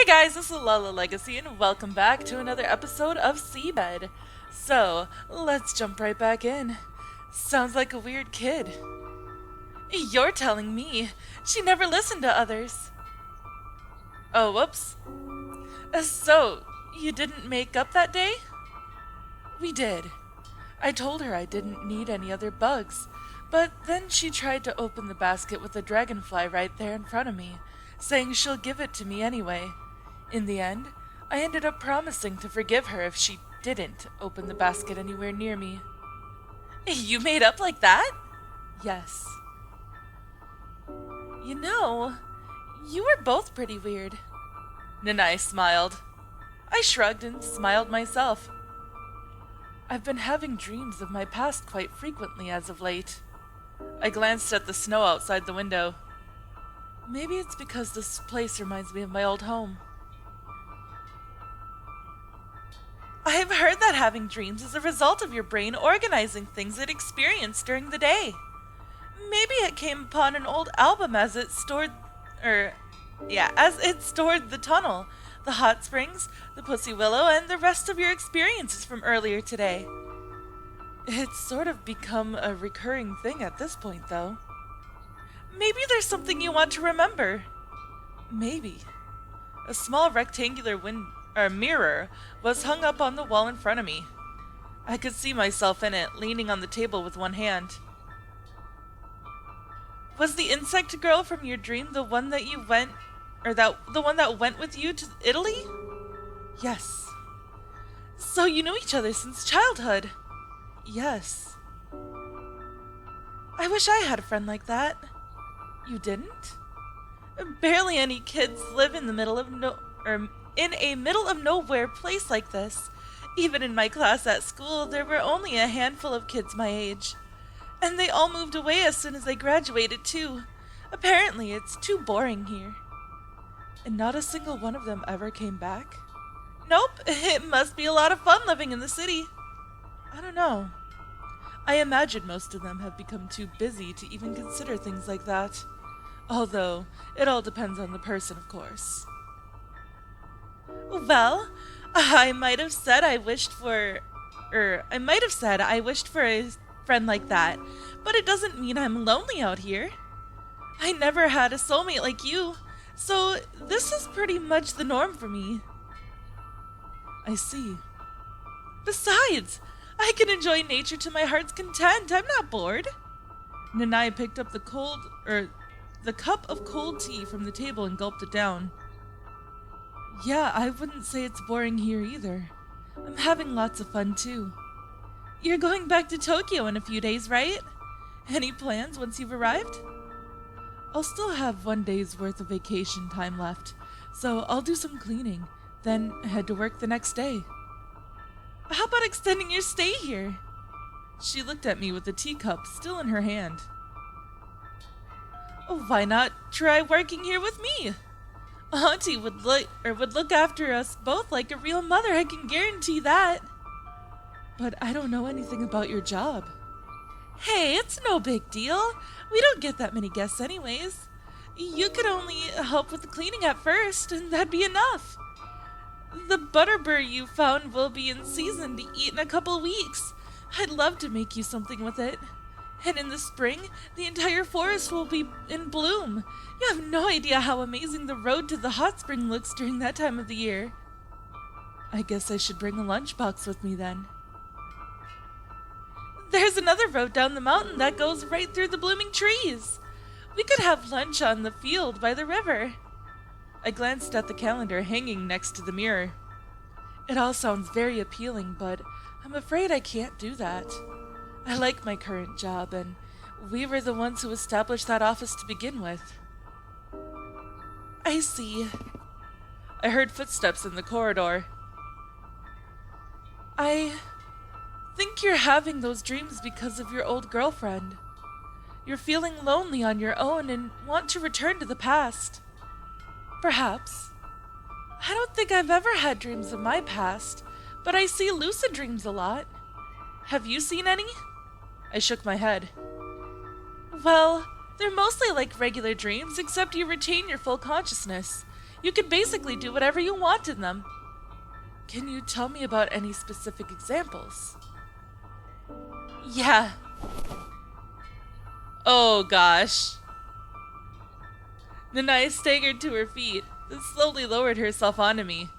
Hey guys, this is Lala Legacy, and welcome back to another episode of Seabed. So, let's jump right back in. Sounds like a weird kid. You're telling me. She never listened to others. Oh, whoops. So, you didn't make up that day? We did. I told her I didn't need any other bugs, but then she tried to open the basket with a dragonfly right there in front of me, saying she'll give it to me anyway. In the end, I ended up promising to forgive her if she didn't open the basket anywhere near me. You made up like that? Yes. You know, you were both pretty weird. Nanae smiled. I shrugged and smiled myself. I've been having dreams of my past quite frequently as of late. I glanced at the snow outside the window. Maybe it's because this place reminds me of my old home. I've heard that having dreams is a result of your brain organizing things it experienced during the day. Maybe it came upon an old album as it stored the tunnel, the hot springs, the pussy willow, and the rest of your experiences from earlier today. It's sort of become a recurring thing at this point, though. Maybe there's something you want to remember. Maybe. A small rectangular mirror was hung up on the wall in front of me. I could see myself in it, leaning on the table with one hand. Was the insect girl from your dream the one that went with you to Italy? Yes. So you knew each other since childhood? Yes. I wish I had a friend like that. You didn't? Barely any kids live in a middle of nowhere place like this. Even in my class at school, there were only a handful of kids my age. And they all moved away as soon as they graduated, too. Apparently, it's too boring here. And not a single one of them ever came back? Nope, it must be a lot of fun living in the city. I don't know. I imagine most of them have become too busy to even consider things like that. Although, it all depends on the person, of course. Well, I might have said I wished for a friend like that, but it doesn't mean I'm lonely out here. I never had a soulmate like you, so this is pretty much the norm for me. I see. Besides, I can enjoy nature to my heart's content. I'm not bored. Nanae picked up the cup of cold tea from the table and gulped it down. Yeah, I wouldn't say it's boring here either. I'm having lots of fun too. You're going back to Tokyo in a few days, right? Any plans once you've arrived? I'll still have 1 day's worth of vacation time left, so I'll do some cleaning, then head to work the next day. How about extending your stay here? She looked at me with the teacup still in her hand. Why not try working here with me? Auntie would look after us both like a real mother, I can guarantee that. But I don't know anything about your job. Hey, it's no big deal. We don't get that many guests anyways. You could only help with the cleaning at first, and that'd be enough. The butterbur you found will be in season to eat in a couple weeks. I'd love to make you something with it. And in the spring, the entire forest will be in bloom. You have no idea how amazing the road to the hot spring looks during that time of the year. I guess I should bring a lunchbox with me then. There's another road down the mountain that goes right through the blooming trees. We could have lunch on the field by the river. I glanced at the calendar hanging next to the mirror. It all sounds very appealing, but I'm afraid I can't do that. I like my current job, and we were the ones who established that office to begin with. I see. I heard footsteps in the corridor. I think you're having those dreams because of your old girlfriend. You're feeling lonely on your own and want to return to the past. Perhaps. I don't think I've ever had dreams of my past, but I see lucid dreams a lot. Have you seen any? I shook my head. Well, they're mostly like regular dreams, except you retain your full consciousness. You could basically do whatever you want in them. Can you tell me about any specific examples? Yeah. Oh gosh. Nanae staggered to her feet, then slowly lowered herself onto me.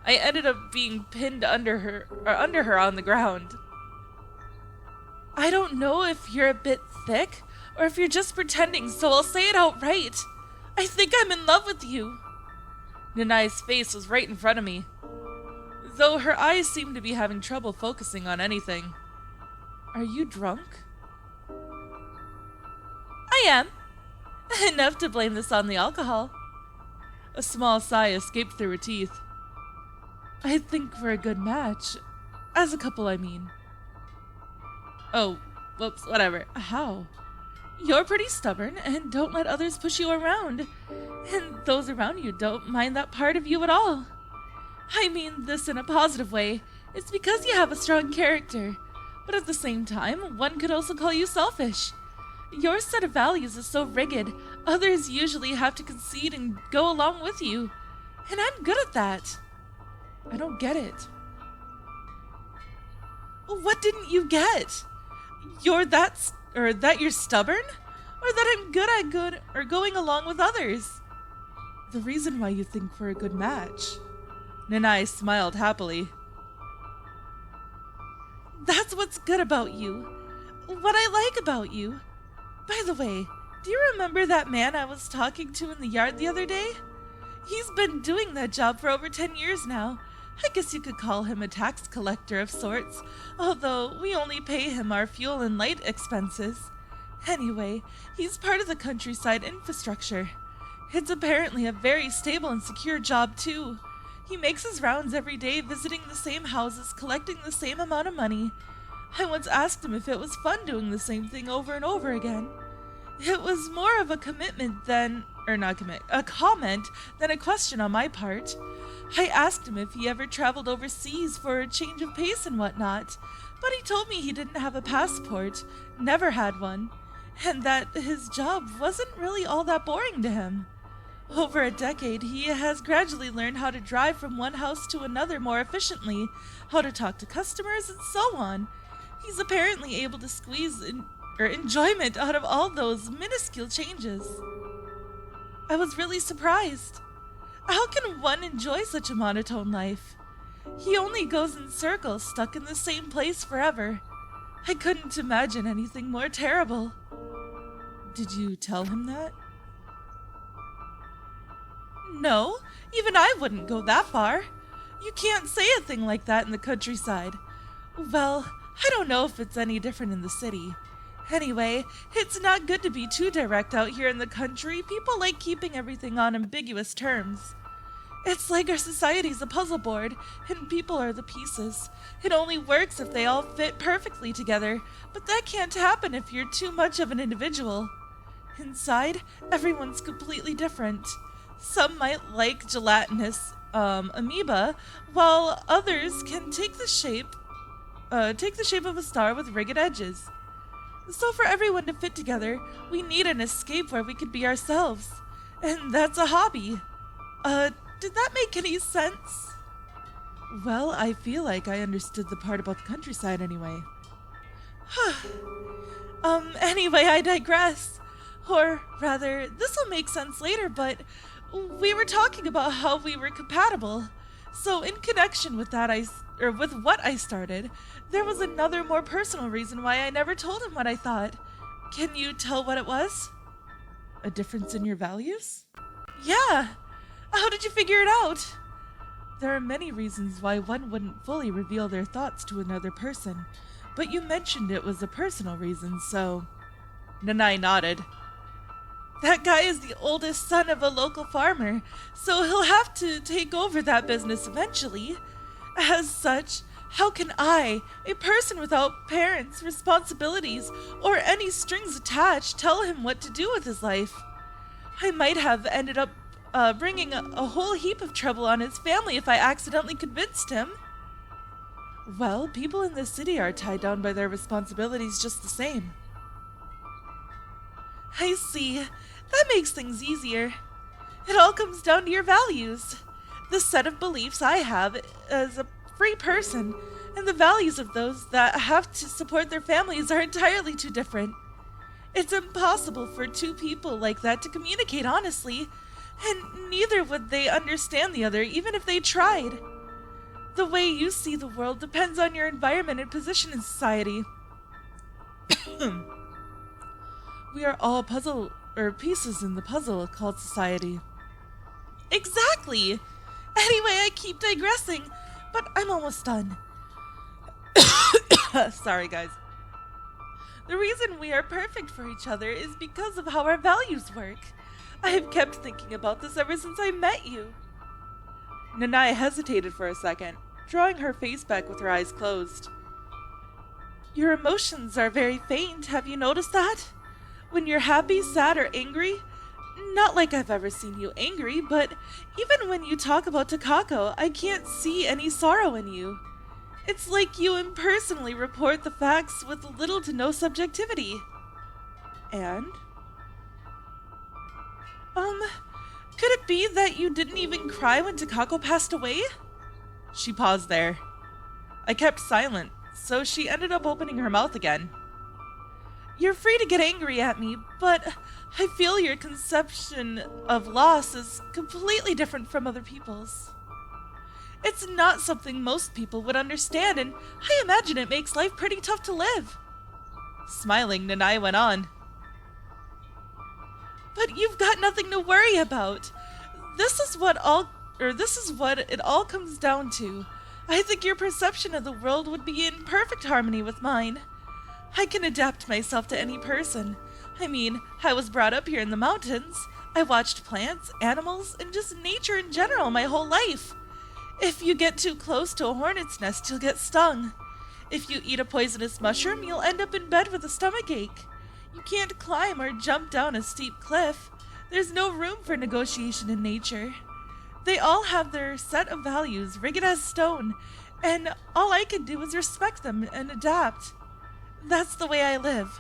I ended up being pinned under her on the ground. I don't know if you're a bit thick, or if you're just pretending, so I'll say it outright. I think I'm in love with you. Nanae's face was right in front of me, though her eyes seemed to be having trouble focusing on anything. Are you drunk? I am. Enough to blame this on the alcohol. A small sigh escaped through her teeth. I think we're a good match. As a couple, I mean. Oh, whoops, whatever. How? You're pretty stubborn and don't let others push you around. And those around you don't mind that part of you at all. I mean this in a positive way. It's because you have a strong character. But at the same time, one could also call you selfish. Your set of values is so rigid, others usually have to concede and go along with you. And I'm good at that. I don't get it. What didn't you get? That you're stubborn? Or that I'm good or going along with others? The reason why you think we're a good match. Nanae smiled happily. That's what's good about you. What I like about you. By the way, do you remember that man I was talking to in the yard the other day? He's been doing that job for over 10 years now. I guess you could call him a tax collector of sorts, although we only pay him our fuel and light expenses. Anyway, he's part of the countryside infrastructure. It's apparently a very stable and secure job too. He makes his rounds every day, visiting the same houses, collecting the same amount of money. I once asked him if it was fun doing the same thing over and over again. It was more of a comment than a question on my part. I asked him if he ever traveled overseas for a change of pace and whatnot, but he told me he didn't have a passport, never had one, and that his job wasn't really all that boring to him. Over a decade, he has gradually learned how to drive from one house to another more efficiently, how to talk to customers, and so on. He's apparently able to squeeze enjoyment out of all those minuscule changes. I was really surprised. How can one enjoy such a monotone life? He only goes in circles, stuck in the same place forever. I couldn't imagine anything more terrible. Did you tell him that? No, even I wouldn't go that far. You can't say a thing like that in the countryside. Well, I don't know if it's any different in the city. Anyway, it's not good to be too direct out here in the country. People like keeping everything on ambiguous terms. It's like our society's a puzzle board, and people are the pieces. It only works if they all fit perfectly together, but that can't happen if you're too much of an individual. Inside, everyone's completely different. Some might like gelatinous amoeba, while others can take the shape of a star with ragged edges. So for everyone to fit together, we need an escape where we could be ourselves. And that's a hobby. Did that make any sense? Well, I feel like I understood the part about the countryside anyway. Anyway, I digress. Or rather, this'll make sense later, but we were talking about how we were compatible. So in connection with that, with what I started, there was another more personal reason why I never told him what I thought. Can you tell what it was? A difference in your values? Yeah. How did you figure it out? There are many reasons why one wouldn't fully reveal their thoughts to another person, but you mentioned it was a personal reason, so... Nanae nodded. That guy is the oldest son of a local farmer, so he'll have to take over that business eventually. As such, how can I, a person without parents, responsibilities, or any strings attached, tell him what to do with his life? I might have ended up bringing a whole heap of trouble on his family if I accidentally convinced him. Well, people in the city are tied down by their responsibilities just the same. I see. That makes things easier. It all comes down to your values. The set of beliefs I have as a free person, and the values of those that have to support their families are entirely too different. It's impossible for two people like that to communicate honestly, and neither would they understand the other even if they tried. The way you see the world depends on your environment and position in society. We are all pieces in the puzzle called society. Exactly! Anyway, I keep digressing, but I'm almost done. Sorry, guys. The reason we are perfect for each other is because of how our values work. I have kept thinking about this ever since I met you. Nanae hesitated for a second, drawing her face back with her eyes closed. Your emotions are very faint, have you noticed that? When you're happy, sad, or angry, not like I've ever seen you angry, but even when you talk about Takako, I can't see any sorrow in you. It's like you impersonally report the facts with little to no subjectivity. And? Could it be that you didn't even cry when Takako passed away? She paused there. I kept silent, so she ended up opening her mouth again. You're free to get angry at me, but I feel your conception of loss is completely different from other people's. It's not something most people would understand, and I imagine it makes life pretty tough to live. Smiling, Nanae went on. But you've got nothing to worry about. This is what it all comes down to. I think your perception of the world would be in perfect harmony with mine. I can adapt myself to any person. I mean, I was brought up here in the mountains. I watched plants, animals, and just nature in general my whole life. If you get too close to a hornet's nest, you'll get stung. If you eat a poisonous mushroom, you'll end up in bed with a stomachache. You can't climb or jump down a steep cliff. There's no room for negotiation in nature. They all have their set of values, rigid as stone, and all I can do is respect them and adapt. That's the way I live.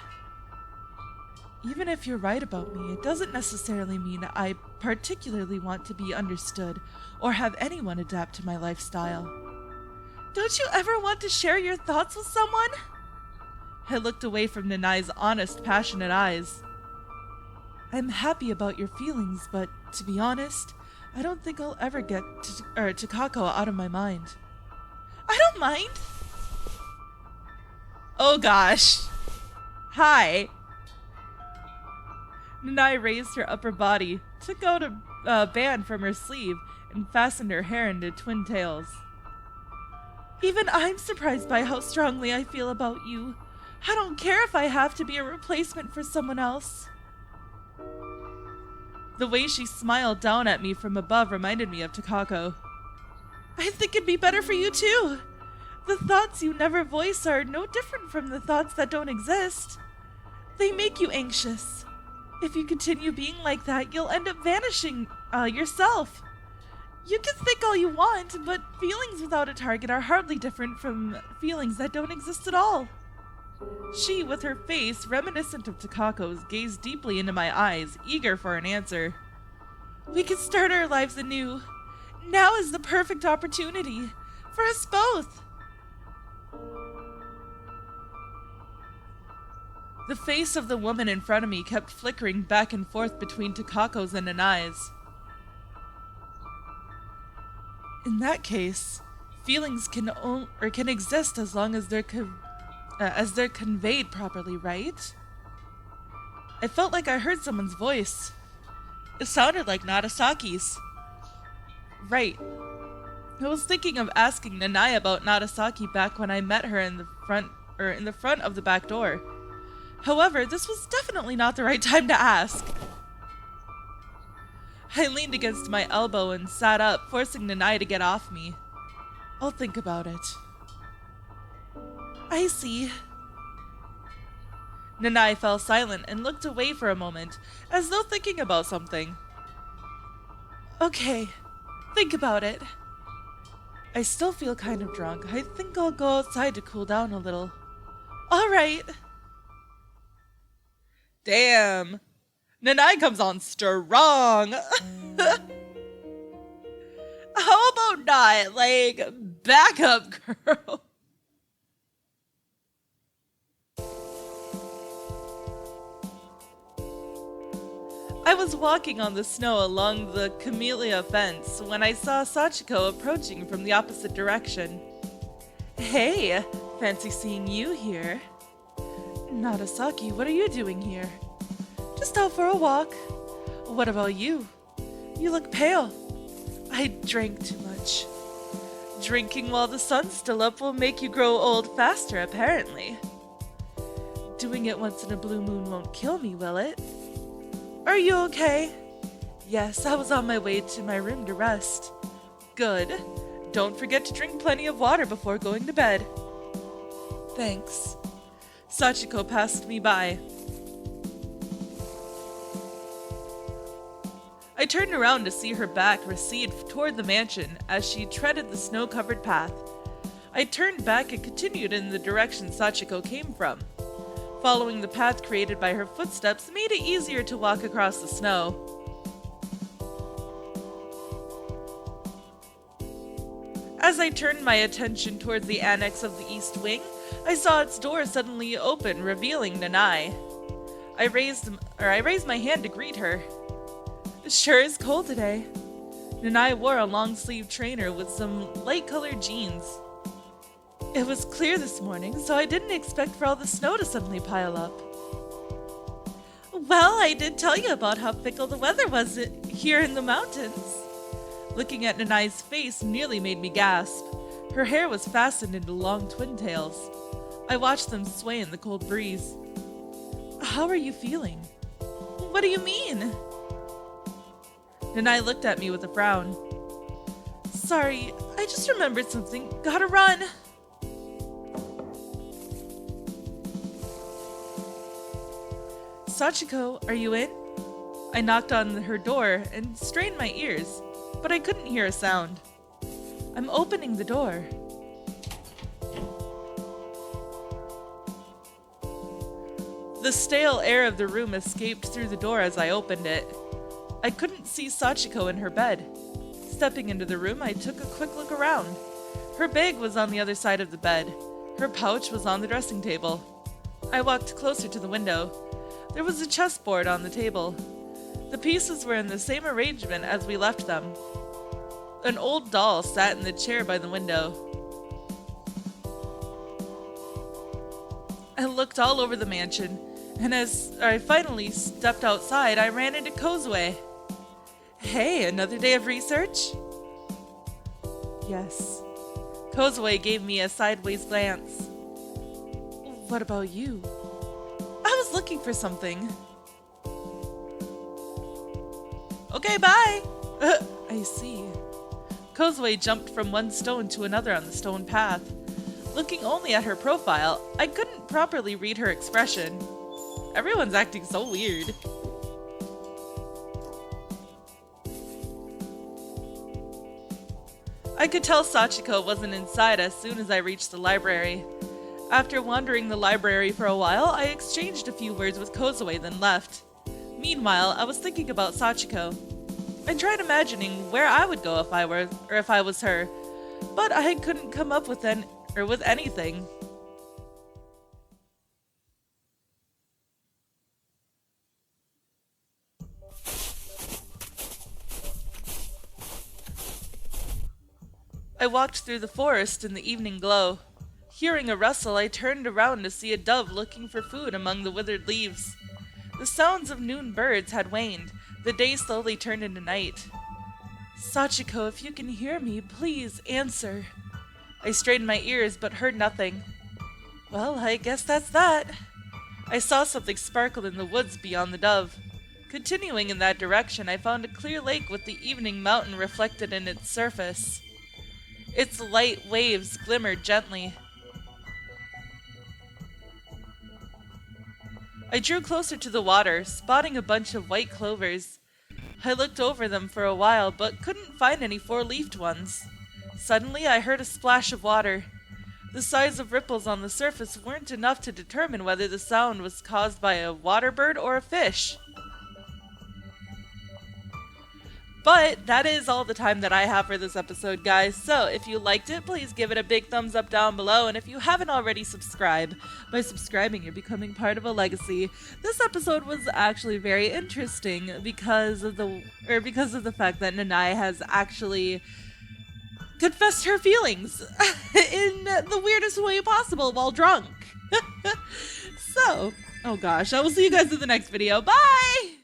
Even if you're right about me, it doesn't necessarily mean I particularly want to be understood or have anyone adapt to my lifestyle. Don't you ever want to share your thoughts with someone? I looked away from Nanae's honest, passionate eyes. I'm happy about your feelings, but to be honest, I don't think I'll ever get Takako out of my mind. I don't mind. Oh gosh. Hi. Nanae raised her upper body, took out a band from her sleeve, and fastened her hair into twin tails. Even I'm surprised by how strongly I feel about you. I don't care if I have to be a replacement for someone else. The way she smiled down at me from above reminded me of Takako. I think it'd be better for you too. The thoughts you never voice are no different from the thoughts that don't exist. They make you anxious. If you continue being like that, you'll end up vanishing yourself. You can think all you want, but feelings without a target are hardly different from feelings that don't exist at all. She, with her face reminiscent of Takako's, gazed deeply into my eyes, eager for an answer. We can start our lives anew. Now is the perfect opportunity for us both. The face of the woman in front of me kept flickering back and forth between Takako's and Nanae's. In that case, feelings can exist as long as they're conveyed properly, right? I felt like I heard someone's voice. It sounded like Narasaki's. Right. I was thinking of asking Nanae about Narasaki back when I met her in the front of the back door. However, this was definitely not the right time to ask. I leaned against my elbow and sat up, forcing Nanae to get off me. I'll think about it. I see. Nanae fell silent and looked away for a moment, as though thinking about something. Okay, think about it. I still feel kind of drunk. I think I'll go outside to cool down a little. All right. Damn. Nanae comes on strong. How about not? Like, back up, girl. I was walking on the snow along the camellia fence when I saw Sachiko approaching from the opposite direction. Hey, fancy seeing you here. Narasaki, what are you doing here? Just out for a walk. What about you? You look pale. I drank too much. Drinking while the sun's still up will make you grow old faster, apparently. Doing it once in a blue moon won't kill me, will it? Are you okay? Yes, I was on my way to my room to rest. Good. Don't forget to drink plenty of water before going to bed. Thanks. Sachiko passed me by. I turned around to see her back recede toward the mansion as she treaded the snow-covered path. I turned back and continued in the direction Sachiko came from. Following the path created by her footsteps made it easier to walk across the snow. As I turned my attention towards the annex of the East Wing, I saw its door suddenly open, revealing Nanae. I raised my hand to greet her. It sure is cold today. Nanae wore a long-sleeved trainer with some light-colored jeans. It was clear this morning, so I didn't expect for all the snow to suddenly pile up. Well, I did tell you about how fickle the weather was here in the mountains. Looking at Nanae's face nearly made me gasp. Her hair was fastened into long twin tails. I watched them sway in the cold breeze. How are you feeling? What do you mean? Nanae looked at me with a frown. Sorry, I just remembered something. Gotta run! Sachiko, are you in? I knocked on her door and strained my ears, but I couldn't hear a sound. I'm opening the door. The stale air of the room escaped through the door as I opened it. I couldn't see Sachiko in her bed. Stepping into the room, I took a quick look around. Her bag was on the other side of the bed. Her pouch was on the dressing table. I walked closer to the window. There was a chessboard on the table. The pieces were in the same arrangement as we left them. An old doll sat in the chair by the window. I looked all over the mansion, and as I finally stepped outside, I ran into Kozue. Hey, another day of research? Yes. Kozue gave me a sideways glance. What about you? I was looking for something. Okay, bye! I see. Kozue jumped from one stone to another on the stone path. Looking only at her profile, I couldn't properly read her expression. Everyone's acting so weird. I could tell Sachiko wasn't inside as soon as I reached the library. After wandering the library for a while, I exchanged a few words with Kozue, then left. Meanwhile, I was thinking about Sachiko. I tried imagining where I would go if I was her, but I couldn't come up with anything. I walked through the forest in the evening glow. Hearing a rustle, I turned around to see a dove looking for food among the withered leaves. The sounds of noon birds had waned. The day slowly turned into night. Sachiko, if you can hear me, please answer. I strained my ears but heard nothing. Well, I guess that's that. I saw something sparkle in the woods beyond the dove. Continuing in that direction, I found a clear lake with the evening mountain reflected in its surface. Its light waves glimmered gently. I drew closer to the water, spotting a bunch of white clovers. I looked over them for a while, but couldn't find any four-leafed ones. Suddenly, I heard a splash of water. The size of ripples on the surface weren't enough to determine whether the sound was caused by a water bird or a fish. But that is all the time that I have for this episode, guys. So if you liked it, please give it a big thumbs up down below. And if you haven't already, subscribe. By subscribing, you're becoming part of a legacy. This episode was actually very interesting because of the fact that Nanae has actually confessed her feelings in the weirdest way possible while drunk. So, oh gosh, I will see you guys in the next video. Bye!